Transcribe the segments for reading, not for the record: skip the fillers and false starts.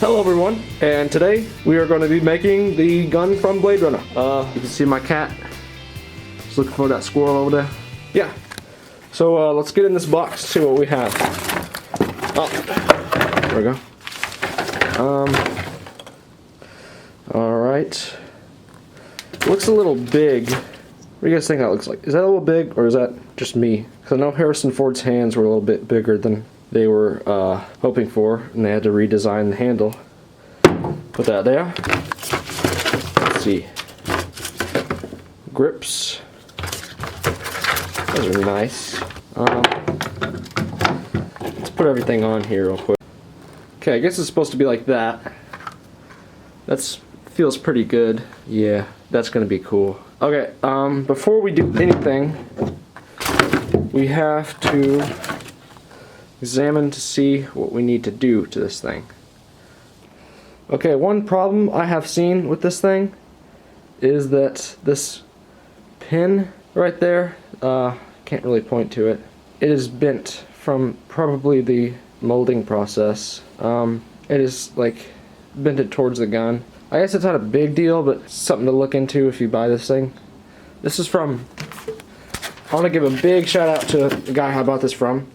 Hello everyone, and today we are going to be making the gun from Blade Runner. You can see my cat. Just looking for that squirrel over there. Yeah. So let's get in this box, see what we have. Oh, there we go. Alright. Looks a little big. What do you guys think that looks like? Is that a little big, or is that just me? Because I know Harrison Ford's hands were a little bit bigger than they were hoping for, and they had to redesign the handle. Put that there. Let's see. Grips. Those are nice. Let's put everything on here real quick. Okay, I guess it's supposed to be like that. That's feels pretty good. Yeah, that's gonna be cool. Okay, before we do anything, we have to examine to see what we need to do to this thing. Okay, one problem I have seen with this thing is that this pin right there, can't really point to it. It is bent from probably the molding process. It is like bent towards the gun. I guess it's not a big deal, but something to look into if you buy this thing. This is from, I want to give a big shout out to the guy I bought this from,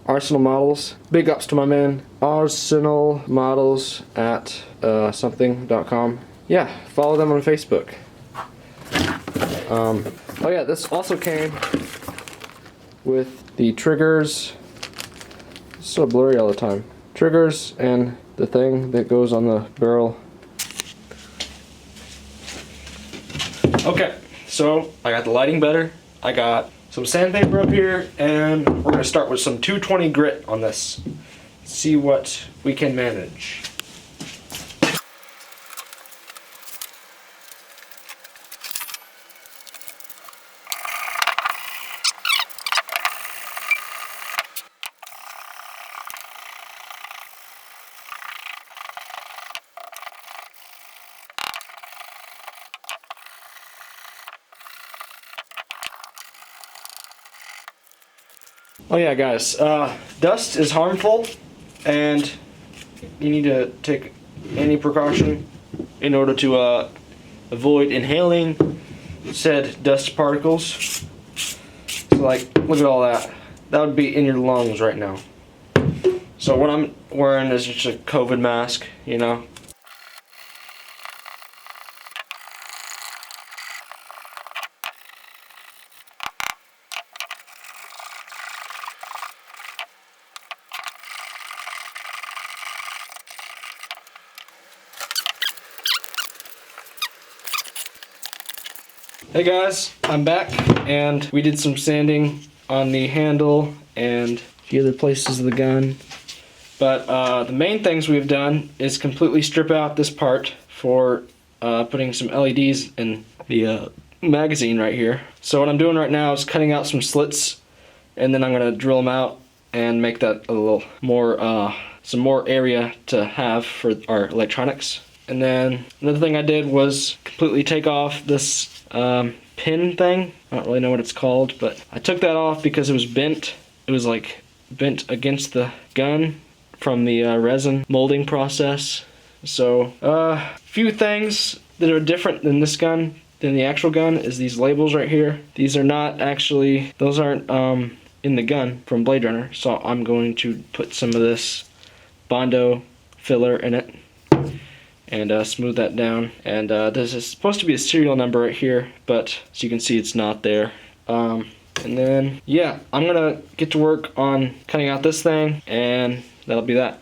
Arsenal Models. Big ups to my man, Arsenal Models at something.com. Yeah, follow them on Facebook. Oh yeah, this also came with the triggers. It's so blurry all the time. Triggers and the thing that goes on the barrel. Okay, so I got the lighting better. I got some sandpaper up here, and we're gonna start with some 220 grit on this. See what we can manage. Oh yeah, guys, dust is harmful, and you need to take any precaution in order to avoid inhaling said dust particles. So like, look at all that. That would be in your lungs right now. So what I'm wearing is just a COVID mask, you know. Hey guys, I'm back, and we did some sanding on the handle and a few other places of the gun. But the main things we've done is completely strip out this part for putting some LEDs in the magazine right here. So what I'm doing right now is cutting out some slits, and then I'm going to drill them out and make that a little more, some more area to have for our electronics. And then another thing I did was completely take off this pin thing. I don't really know what it's called, but I took that off because it was bent. It was like bent against the gun from the resin molding process. So a few things that are different than this gun, than the actual gun, is these labels right here. These are not actually, those aren't in the gun from Blade Runner, so I'm going to put some of this Bondo filler in it and smooth that down. And this is supposed to be a serial number right here, but as you can see, it's not there. And then, yeah, I'm gonna get to work on cutting out this thing, and that'll be that.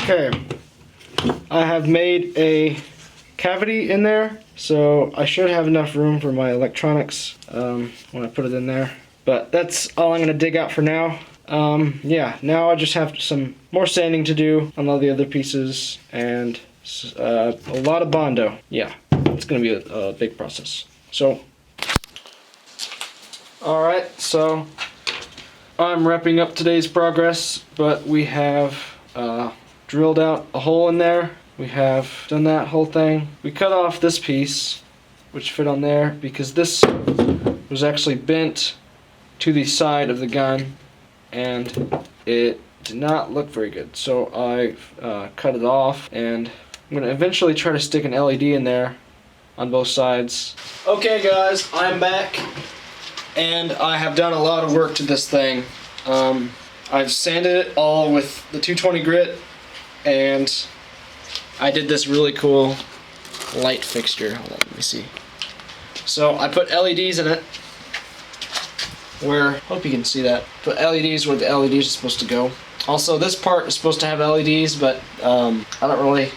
Okay, I have made a cavity in there, so I should have enough room for my electronics when I put it in there. But that's all I'm going to dig out for now. Yeah, now I just have some more sanding to do on all the other pieces, and a lot of Bondo. Yeah, it's going to be a big process. So, alright, so I'm wrapping up today's progress, but we have drilled out a hole in there. We have done that whole thing. We cut off this piece, which fit on there, because this was actually bent to the side of the gun, and it did not look very good. So I cut it off, and I'm gonna eventually try to stick an LED in there on both sides. Okay guys, I'm back, and I have done a lot of work to this thing. I've sanded it all with the 220 grit, and I did this really cool light fixture. Hold on, let me see. So I put LEDs in it, where, hope you can see that, put LEDs where the LEDs are supposed to go. Also, this part is supposed to have LEDs, but I don't really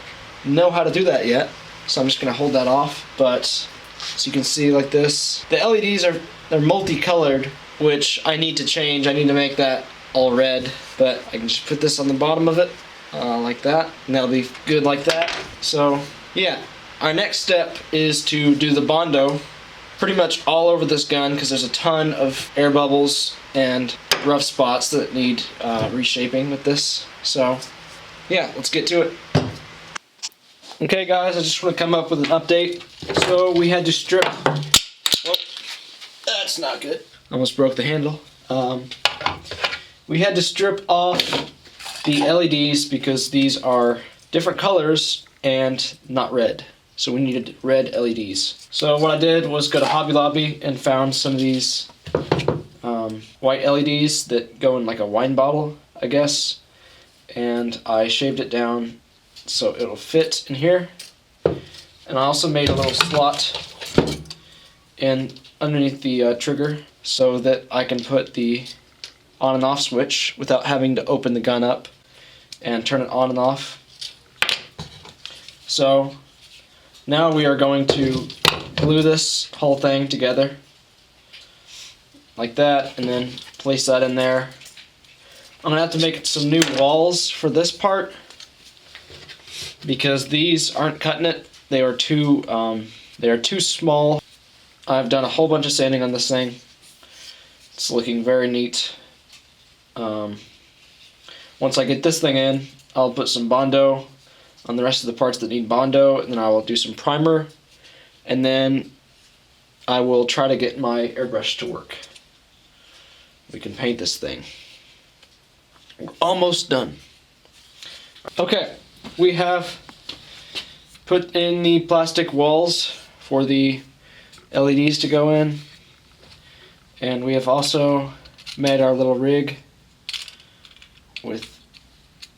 know how to do that yet, so I'm just gonna hold that off. But so you can see, like this, the LEDs they're multicolored, which I need to change. I need to make that all red, but I can just put this on the bottom of it like that, and that'll be good like that. So yeah, our next step is to do the Bondo pretty much all over this gun, because there's a ton of air bubbles and rough spots that need reshaping with this. So yeah, let's get to it. Okay guys, I just want to come up with an update. So we had to strip, oh, that's not good. Almost broke the handle. We had to strip off the LEDs because these are different colors and not red. So we needed red LEDs. So what I did was go to Hobby Lobby and found some of these white LEDs that go in like a wine bottle, I guess. And I shaved it down so it'll fit in here. And I also made a little slot in underneath the trigger so that I can put the on and off switch without having to open the gun up and turn it on and off. So now we are going to glue this whole thing together like that, and then place that in there. I'm gonna have to make some new walls for this part because these aren't cutting it. They are too small. I've done a whole bunch of sanding on this thing. It's looking very neat. Once I get this thing in, I'll put some Bondo on the rest of the parts that need Bondo, and then I will do some primer, and then I will try to get my airbrush to work. We can paint this thing. We're almost done. Okay, we have put in the plastic walls for the LEDs to go in, and we have also made our little rig with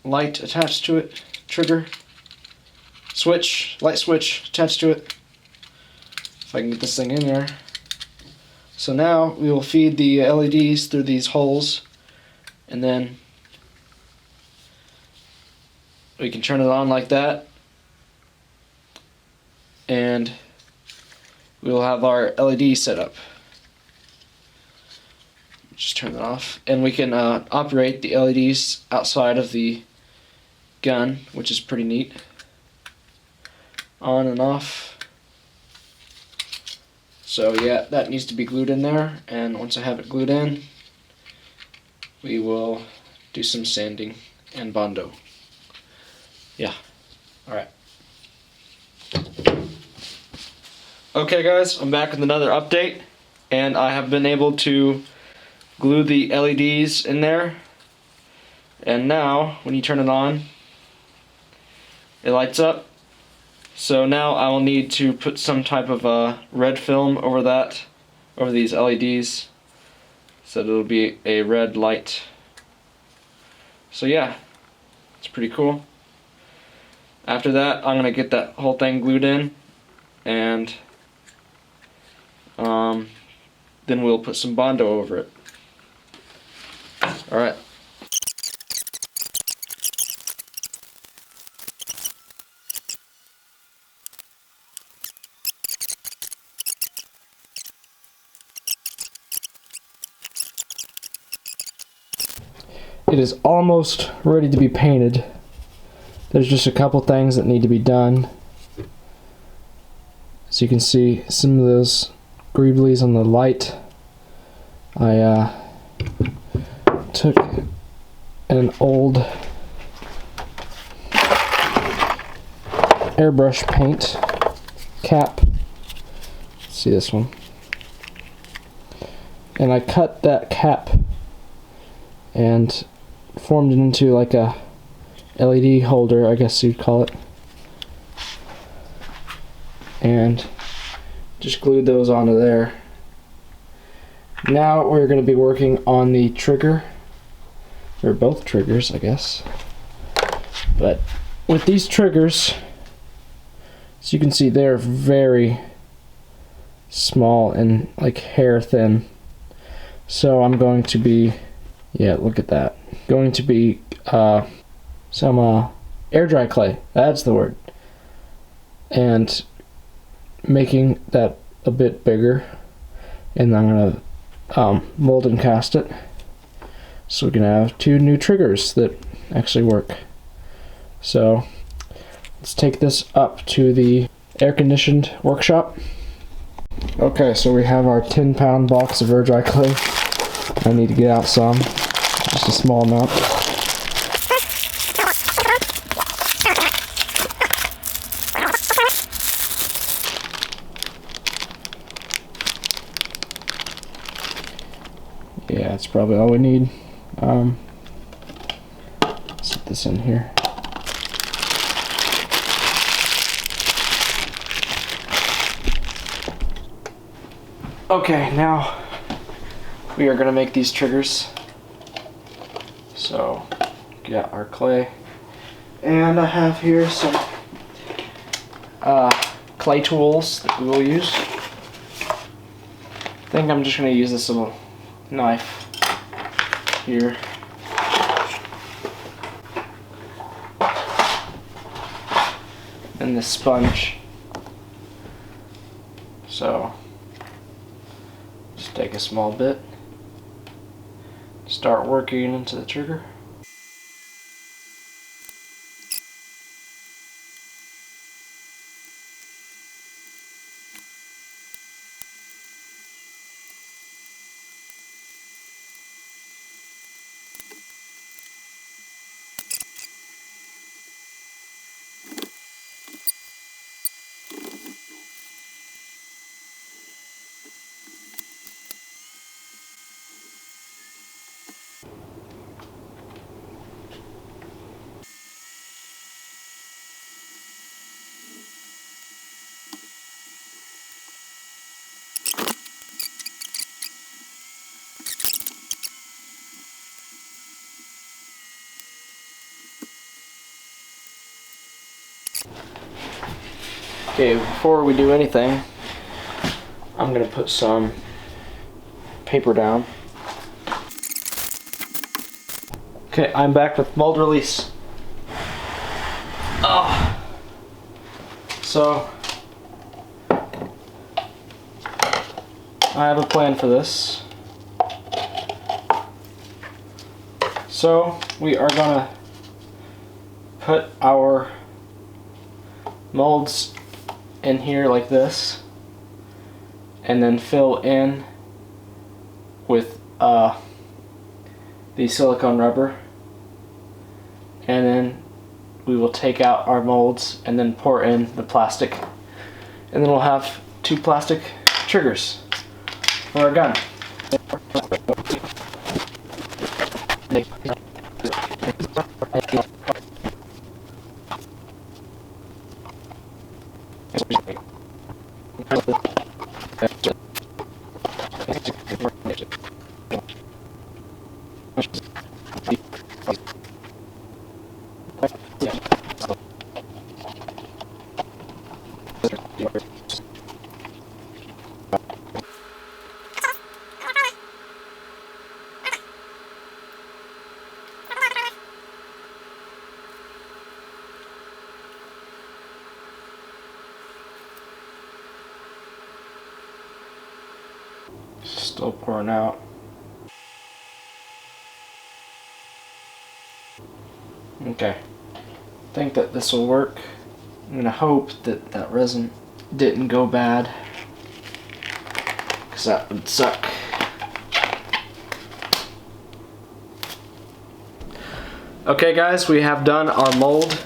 light attached to it, trigger, switch, light switch attached to it. If I can get this thing in there. So now we will feed the LEDs through these holes, and then we can turn it on like that, and we will have our LED set up. Just turn that off, and we can operate the LEDs outside of the gun, which is pretty neat. On and off. So yeah, that needs to be glued in there, and once I have it glued in, we will do some sanding and Bondo. Yeah, alright. Okay guys, I'm back with another update, and I have been able to glue the LEDs in there, and now when you turn it on, it lights up. So now I will need to put some type of red film over that, over these LEDs, so that it'll be a red light. So yeah, it's pretty cool. After that, I'm gonna get that whole thing glued in, and then we'll put some Bondo over it. Alright. It is almost ready to be painted. There's just a couple things that need to be done. As you can see, some of those greeblies on the light, I took an old airbrush paint cap. See this one? And I cut that cap and formed it into like a LED holder, I guess you'd call it. And just glued those onto there. Now we're going to be working on the trigger, or both triggers, I guess. But with these triggers, as you can see, they're very small and like hair thin. So I'm going to be, yeah, look at that. Going to be some air dry clay, that's the word. And making that a bit bigger. And I'm going to mold and cast it. So we can have 2 new triggers that actually work. So let's take this up to the air-conditioned workshop. Okay, so we have our 10-pound box of air dry clay. I need to get out some, just a small amount. Yeah, that's probably all we need. Set this in here. Okay, now we are going to make these triggers. So, get our clay. And I have here some clay tools that we will use. I think I'm just going to use this little knife here. And this sponge. So, just take a small bit, start working into the trigger. Okay, before we do anything, I'm gonna put some paper down. Okay, I'm back with mold release. Oh. So, I have a plan for this. So, we are gonna put our molds in here like this, and then fill in with the silicone rubber, and then we will take out our molds and then pour in the plastic, and then we'll have 2 plastic triggers for our gun. Still pouring out. Okay, I think that this will work. I'm gonna hope that that resin didn't go bad, because that would suck. Okay guys, we have done our mold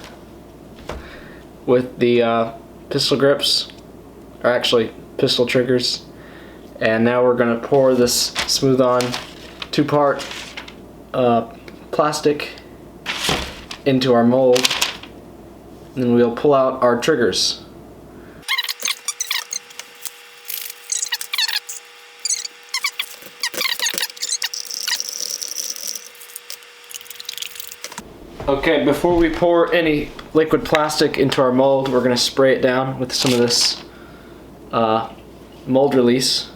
with the pistol grips, or actually pistol triggers, and now we're going to pour this Smooth On 2-part plastic into our mold, and then we'll pull out our triggers. Okay, before we pour any liquid plastic into our mold, we're going to spray it down with some of this mold release.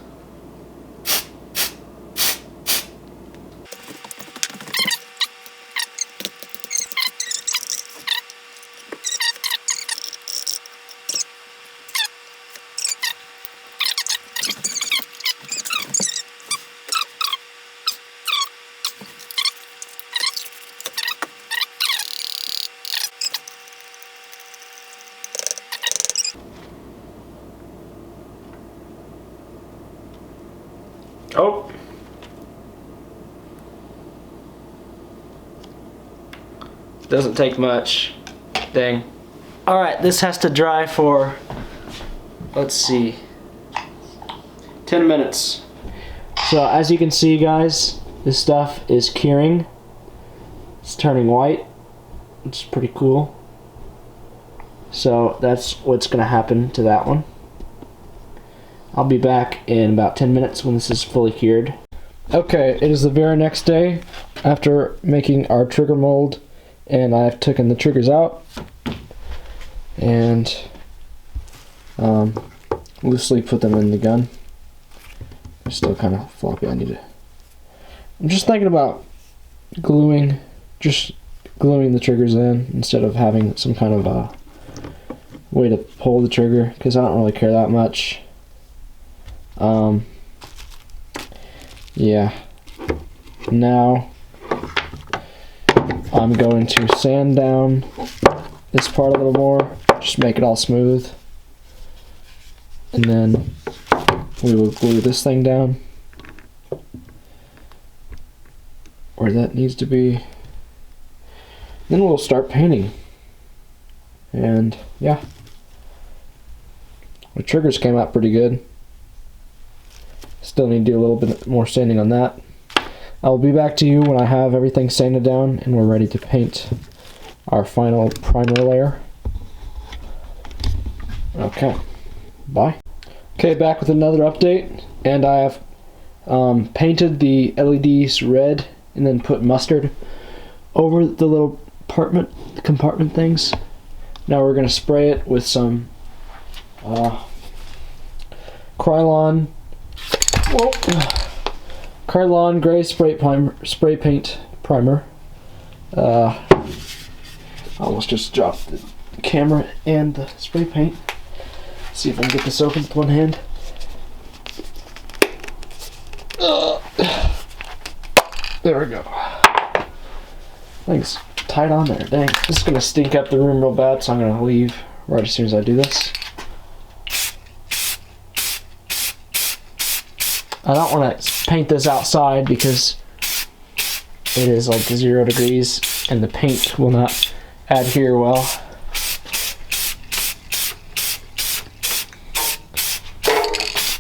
Oh! Doesn't take much. Dang. Alright, this has to dry for, let's see, 10 minutes. So as you can see guys, this stuff is curing. It's turning white. It's pretty cool. So that's what's going to happen to that one. I'll be back in about 10 minutes when this is fully cured. Okay, it is the very next day after making our trigger mold, and I've taken the triggers out and loosely put them in the gun. They're still kind of floppy. I'm just thinking about gluing the triggers in instead of having some kind of a way to pull the trigger, because I don't really care that much. Yeah. Now I'm going to sand down this part a little more, just make it all smooth, and then we will glue this thing down where that needs to be. Then we'll start painting. And yeah, the triggers came out pretty good. Still need to do a little bit more sanding on that. I'll be back to you when I have everything sanded down and we're ready to paint our final primer layer. Okay, bye. Okay, back with another update, and I have painted the LEDs red and then put mustard over the little compartment things. Now we're going to spray it with some Krylon gray spray paint primer. I almost just dropped the camera and the spray paint. See if I can get this open with one hand. There we go. Thing's tight on there. Dang. This is gonna stink up the room real bad, so I'm gonna leave right as soon as I do this. I don't want to paint this outside because it is like 0 degrees and the paint will not adhere well.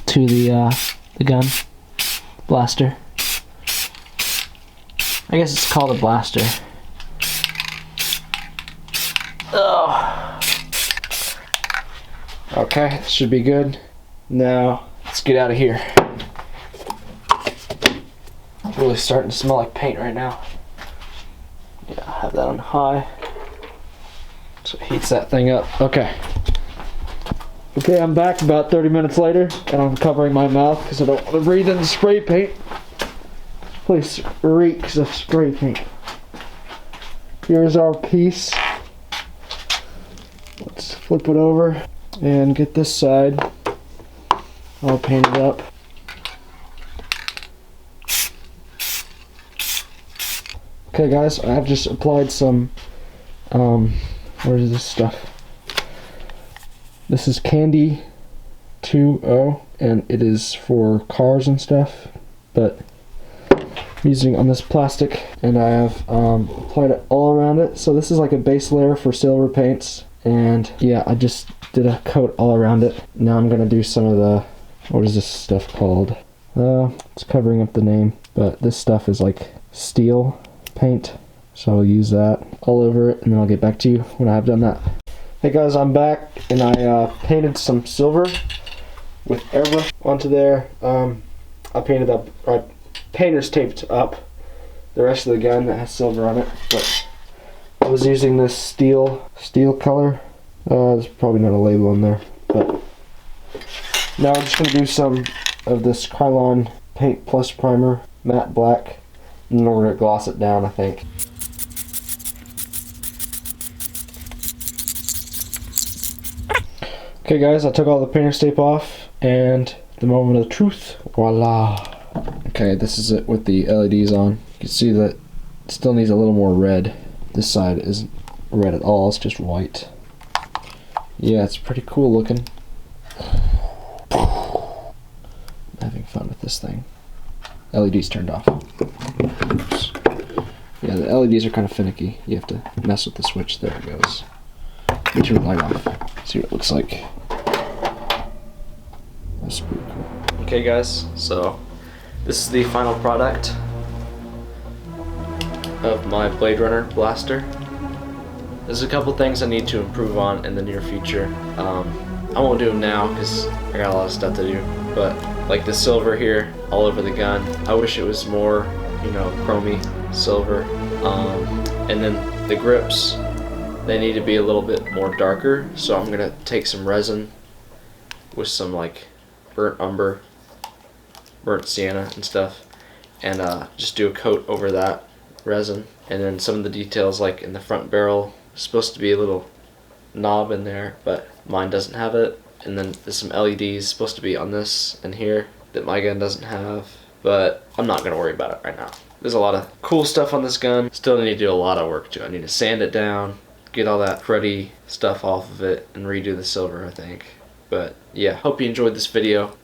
To the gun blaster. I guess it's called a blaster. Oh. Okay, this should be good. Now let's get out of here. It's really starting to smell like paint right now. Yeah, I have that on high, so it heats that thing up. Okay. Okay, I'm back about 30 minutes later, and I'm covering my mouth because I don't want to breathe in the spray paint. This place reeks of spray paint. Here's our piece. Let's flip it over and get this side all painted up. Okay guys, I've just applied some, what is this stuff? This is Candy 2.0, and it is for cars and stuff, but I'm using on this plastic, and I have applied it all around it. So this is like a base layer for silver paints, and yeah, I just did a coat all around it. Now I'm gonna do some of the, what is this stuff called? It's covering up the name, but this stuff is like steel paint, so I'll use that all over it, and then I'll get back to you when I have done that. Hey guys, I'm back, and I painted some silver with airbrush onto there. I painted up, I painter's taped up the rest of the gun that has silver on it, but I was using this steel color. There's probably not a label on there, but now I'm just gonna do some of this Krylon Paint Plus Primer, matte black, and then we're gonna gloss it down, I think. Okay guys, I took all the painter's tape off, and the moment of truth, voila. Okay, this is it with the LEDs on. You can see that it still needs a little more red. This side isn't red at all, it's just white. Yeah, it's pretty cool looking. I'm having fun with this thing. LEDs turned off. Oops. Yeah, the LEDs are kind of finicky. You have to mess with the switch. There it goes. Get your light off. See what it looks like. That's pretty cool. Okay guys, so this is the final product of my Blade Runner blaster. There's a couple things I need to improve on in the near future. I won't do them now because I got a lot of stuff to do, but like the silver here all over the gun, I wish it was more, you know, chromy silver. And then the grips, they need to be a little bit more darker, so I'm gonna take some resin with some like burnt umber, burnt sienna and stuff, and just do a coat over that resin. And then some of the details, like in the front barrel, is supposed to be a little knob in there, but mine doesn't have it. And then there's some LEDs supposed to be on this and here that my gun doesn't have, but I'm not gonna worry about it right now. There's a lot of cool stuff on this gun. Still need to do a lot of work to it. I need to sand it down, get all that cruddy stuff off of it, and redo the silver, I think. But yeah, hope you enjoyed this video.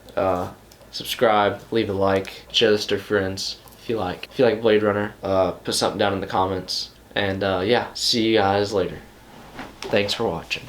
Subscribe, leave a like, share this to your friends if you like. If you like Blade Runner, put something down in the comments. And yeah, see you guys later. Thanks for watching.